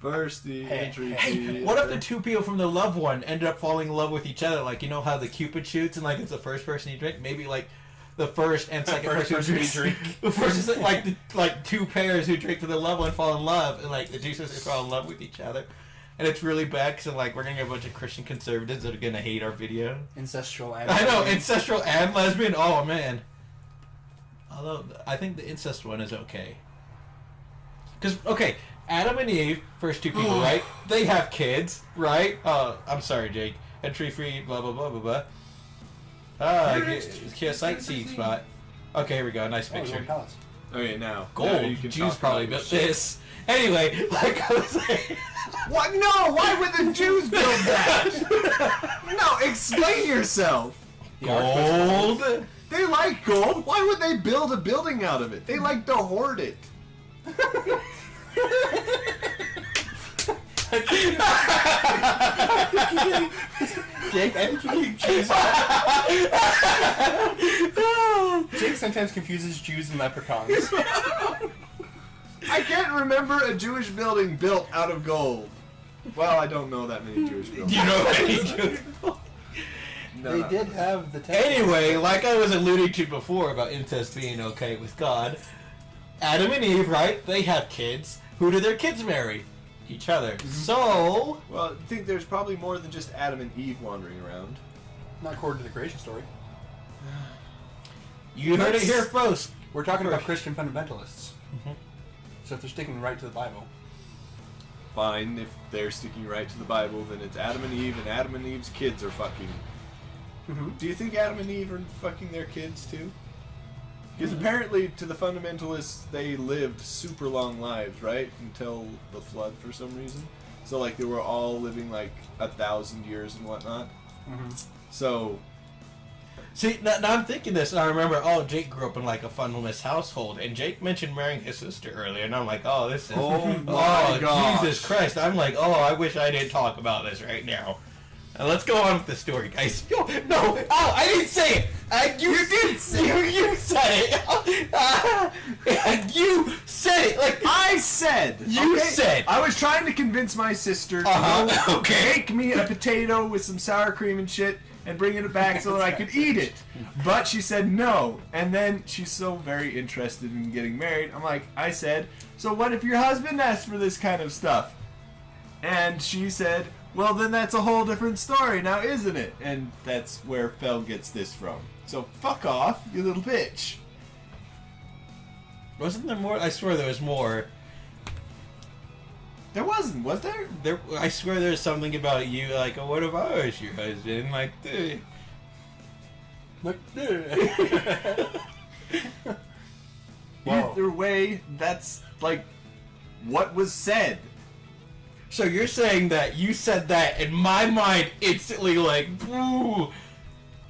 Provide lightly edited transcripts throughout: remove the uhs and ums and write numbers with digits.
First the entry. Hey, what if the two people from the love one ended up falling in love with each other? Like, you know how the Cupid shoots and like it's the first person you drink? Maybe like the first and second person you drink. The first is like two pairs who drink for the love one fall in love, and like the two sisters fall in love with each other. And it's really bad because like we're gonna get a bunch of Christian conservatives that are gonna hate our video. Ancestral and ancestral and lesbian. Oh man. Although I think the incest one is okay. Because Adam and Eve, first two people, right? They have kids, right? I'm sorry, Jake. Entry free, blah blah blah blah blah. Sightseeing spot. Okay, here we go. Nice picture. Okay, now gold. You can Jews probably built this. Anyway, like I was saying. What? No! Why would the Jews build that? No, explain yourself. Gold. They like gold. Why would they build a building out of it? They like to hoard it. Jake, I think you can choose. Jake sometimes confuses Jews and leprechauns. I can't remember a Jewish building built out of gold. Well, I don't know that many Jewish buildings. Do you know any Jewish They did have the temple. Anyway, like I was alluding to before about incest being okay with God, Adam and Eve, right? They have kids. Who do their kids marry? Each other. So... Well, I think there's probably more than just Adam and Eve wandering around. Not according to the creation story. You heard it here first. We're talking about Christian fundamentalists. Mm-hmm. So if they're sticking right to the Bible. Fine, if they're sticking right to the Bible, then it's Adam and Eve, and Adam and Eve's kids are fucking. Mm-hmm. Do you think Adam and Eve are fucking their kids too? Because apparently, to the fundamentalists, they lived super long lives, right? Until the flood for some reason. So, like, they were all living, like, 1,000 years and whatnot. Mm-hmm. So... See, now I'm thinking this, and I remember, Jake grew up in, like, a fundamentalist household, and Jake mentioned marrying his sister earlier, and I'm like, this is... Oh, my God. Jesus Christ. I'm like, I wish I didn't talk about this right now. Let's go on with the story, guys. No, I didn't say it. You did say it. You said it. You said it. Like I said. You said. I was trying to convince my sister to make me a potato with some sour cream and shit and bring it back so that I could eat it. But she said no. And then she's so very interested in getting married. I said, so what if your husband asked for this kind of stuff? And she said, well, then that's a whole different story now, isn't it? And that's where Fel gets this from. So fuck off, you little bitch. Wasn't there more? I swear there was more. There wasn't, was there? I swear there's something about you, like, what if I was your husband? Like, Either way, that's, like, what was said. So you're saying that you said that, and my mind instantly like, boo.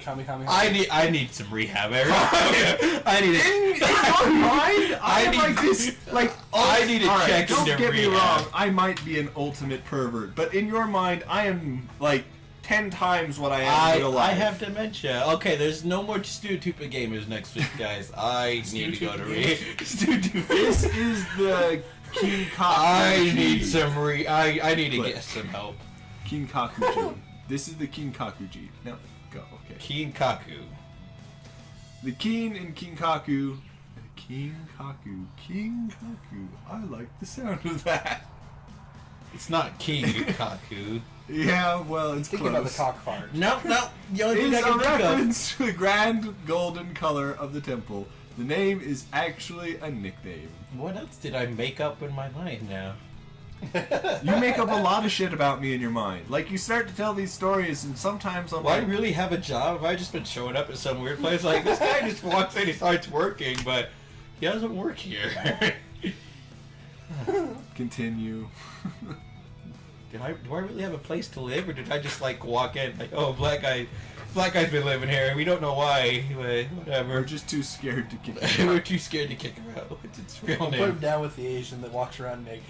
I need some rehab. I need in your mind. I need to check into rehab. Don't get me wrong. I might be an ultimate pervert, but in your mind, I am like 10 times what I am in real life. I have dementia. Okay, there's no more Stupid Gamers next week, guys. I need to go to rehab. This is the King Kaku. I need to get some help. King Kaku. This is the King Kaku G. No, go. Okay. King Kaku. The King and King Kaku. King Kaku. King Kaku. I like the sound of that. It's not King Kaku. Yeah, well, it's thinking close. About the cock part. No. The only thing it's I can a think reference to the grand golden color of the temple. The name is actually a nickname. What else did I make up in my mind now? You make up a lot of shit about me in your mind. Like, you start to tell these stories, and sometimes I'm like... I really have a job? Have I just been showing up at some weird place? Like, this guy just walks in, he starts working, but he doesn't work here. Continue. Do I really have a place to live, or did I just, like, walk in, like, black guy's been living here, and we don't know why, but whatever. We're just too scared to kick him out. We're too scared to kick him out. What's its real name? Put him down with the Asian that walks around naked.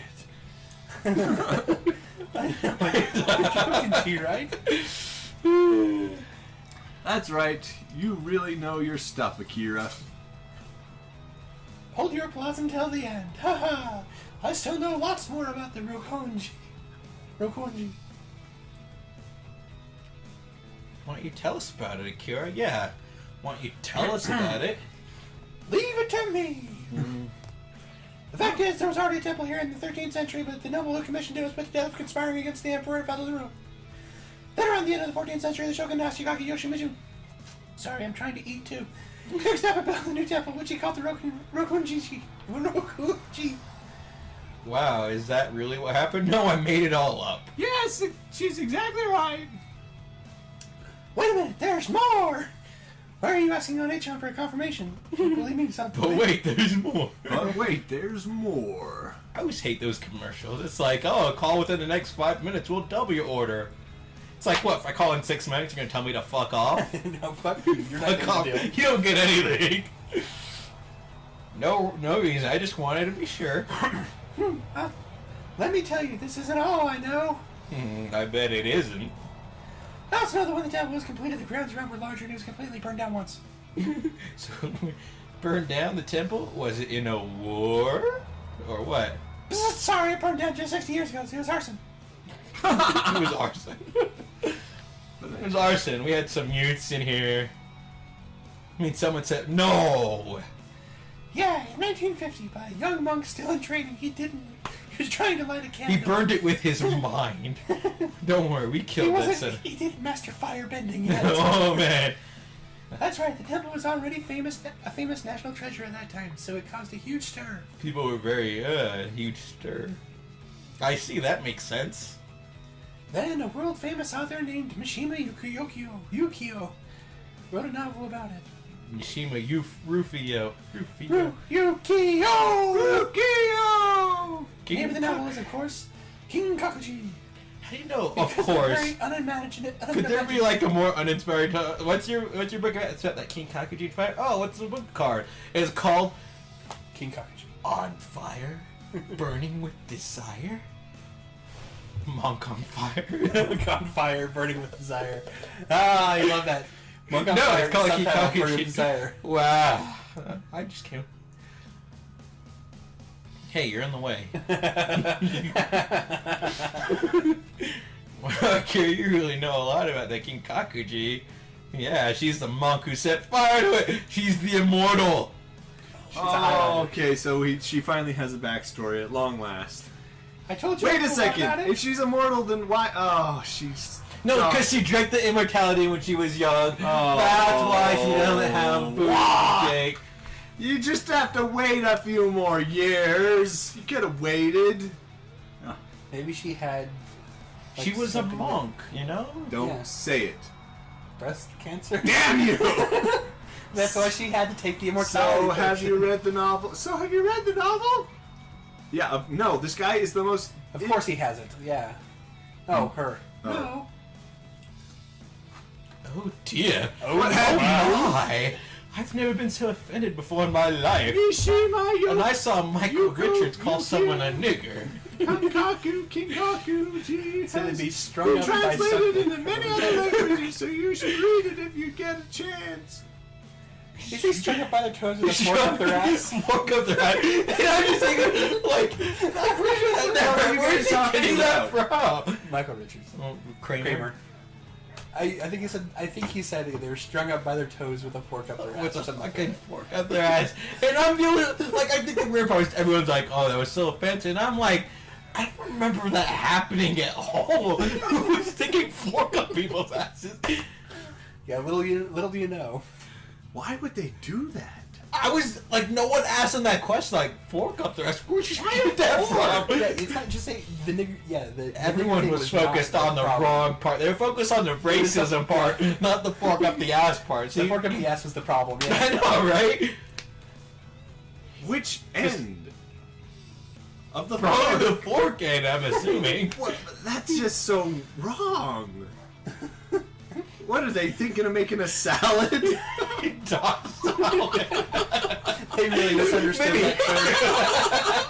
Right? That's right. You really know your stuff, Akira. Hold your applause until the end. Haha. I still know lots more about the Rokonji. Rokonji. Why don't you tell us about it, Akira? Yeah. Why don't you tell us about it? Leave it to me. The fact is, there was already a temple here in the 13th century, but the noble who commissioned it was put to death for conspiring against the emperor and fell to the roof. Then around the end of the 14th century, the shogun Ashigaki Yoshimitsu... Sorry, I'm trying to eat too. Fixed up and built a new temple, which he called the Rokunji. Rokunji. Wow, is that really what happened? No, I made it all up. Yes, she's exactly right. Wait a minute, there's more! Why are you asking on H-on for a confirmation? Believe me, something. But wait, there's more. But wait, there's more. I always hate those commercials. It's like, oh, call within the next 5 minutes, we'll double your order. It's like, what, if I call in 6 minutes, you're going to tell me to fuck off? No, fuck you. You're not Fuck gonna off. deal. You don't get anything. No reason. I just wanted to be sure. Let me tell you, this isn't all I know. I bet it isn't. I also know that when the temple was completed, the grounds around were larger and it was completely burned down once. So, burned down the temple? Was it in a war? Or what? Sorry, it burned down just 60 years ago, so it was arson. It was arson. It was arson. We had some youths in here. I mean, someone said, no! Yeah, in 1950, by a young monk still in training, he was trying to light a candle. He burned it with his mind. Don't worry, we killed that son. He didn't master fire bending yet. Oh, man. That's right, the temple was already a famous national treasure at that time, so it caused a huge stir. People were very, huge stir. I see, that makes sense. Then a world-famous author named Mishima Yukio wrote a novel about it. Mishima Rufio. Yukio! Yukio! The name of the novel is, of course, King Kakuji. How do you know? Of Because course. they're very unimaginative. Could there be like a more uninspired? What's your book about? It's about that King Kakuji fight. Oh, what's the book card? It's called King Kakuji. On Fire, Burning with Desire. Monk on Fire. Monk on Fire, Burning with Desire. Ah, I love that. Monk on No, Fire, it's called King subtitle, Kakuji. Burning with Desire. Wow. I just came. Hey, you're in the way. Well, Akira, you really know a lot about that King Kakuji. Yeah, she's the monk who set fire to it. She's the immortal. Oh, okay, so she finally has a backstory at long last. I told you. Wait a about second. it. If she's immortal, then why? Oh, she's... No, Oh. because she drank the immortality when she was young. Oh. That's why she doesn't have booty cake. You just have to wait a few more years. You could have waited. Maybe she had. She was a something monk, you know? Don't Yeah. say it. with breast cancer. Damn you! That's why she had to take the immortality. So, have potion. you read the novel? Yeah, no, this guy is the most... Of course he hasn't. Yeah. Oh, her. Oh. No. Oh dear. What happened? Why? I've never been so offended before in my life. Mishima, And I saw Michael Richards call someone a nigger. Kankaku, Kinkaku, So they'd be Jesus. strung Been up by translated something. into many other languages, so you should read it if you get a chance. Is she strung up by their toes with a fork up their ass? Fork up their ass. And I'm just thinking, like, I'm pretty sure that never. Where's he getting that from? Michael Richards. Oh, Kramer. Kramer. I think he said they're strung up by their toes with a fork up their ass. With or a something like fucking that. fork up their ass. And I'm feeling, like, I think the weird part is everyone's like, oh, that was so offensive. And I'm like, I don't remember that happening at all. Who was sticking fork up people's asses? Yeah, little do you know. Why would they do that? I was like, no one asked them that question. Like, fork up their ass. Where'd you get that from? Yeah, it's not just the nigger. Yeah, the Everyone nigger was thing focused not on the problem. wrong part. They were focused on the racism part, not the fork up the ass part. The See? fork up the ass was the problem. Yeah. I know, right? Which end of the Probably the fork? fork end, I'm assuming. What? That's just so wrong. What are they thinking of making a salad? Dog salad. They really misunderstood Maybe. that term.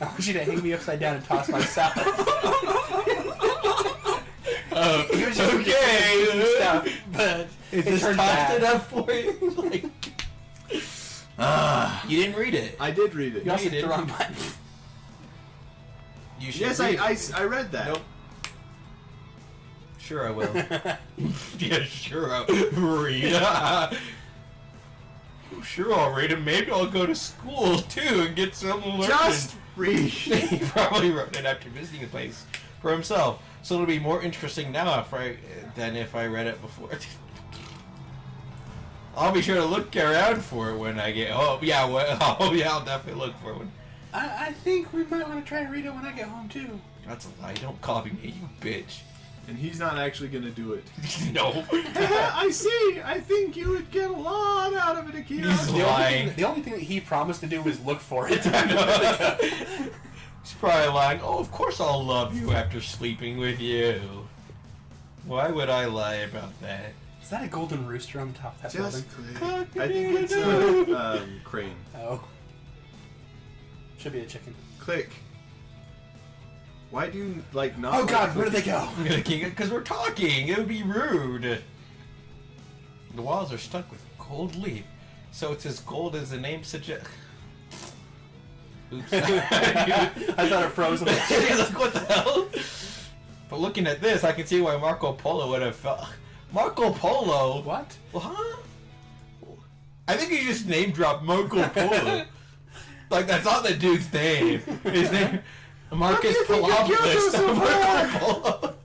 I want you to hang me upside down and toss my salad. He was just Okay. stuff, but Is it this turned tough bad. enough for you? Like, you didn't read it. I did read it. You also you hit the didn't. wrong button. You should Yes, read it. I read that. Nope. Sure I will. Yeah, sure I'll read. Sure I'll read it. Maybe I'll go to school too and get some learning. Just read. He probably wrote it after visiting the place for himself. So it'll be more interesting now than if I read it before. I'll be sure to look around for it when I get home. Yeah, I'll definitely look for it. I think we might want to try to read it when I get home too. That's a lie. Don't copy me, you bitch. And he's not actually going to do it. No. I see. I think you would get a lot out of it, Akira. He's lying. The only thing that he promised to do was look for it. He's probably lying. Oh, of course I'll love you after sleeping with you. Why would I lie about that? Is that a golden rooster on the top of that building? Just click. I think it's a crane. Oh. Should be a chicken. Click. Why do you, like, not... Oh god, where did they go? I'm gonna kick it because we're talking. It would be rude. The walls are stuck with gold leaf, so it's as gold as the name suggests. Oops. I thought it froze. Like, what the hell? But looking at this, I can see why Marco Polo would have felt. Marco Polo? What? Well, huh? I think he just name dropped Marco Polo. Like, that's not the dude's name. His name, Marcus How do you think you killed Palopoulos. us so far? Marco Polo.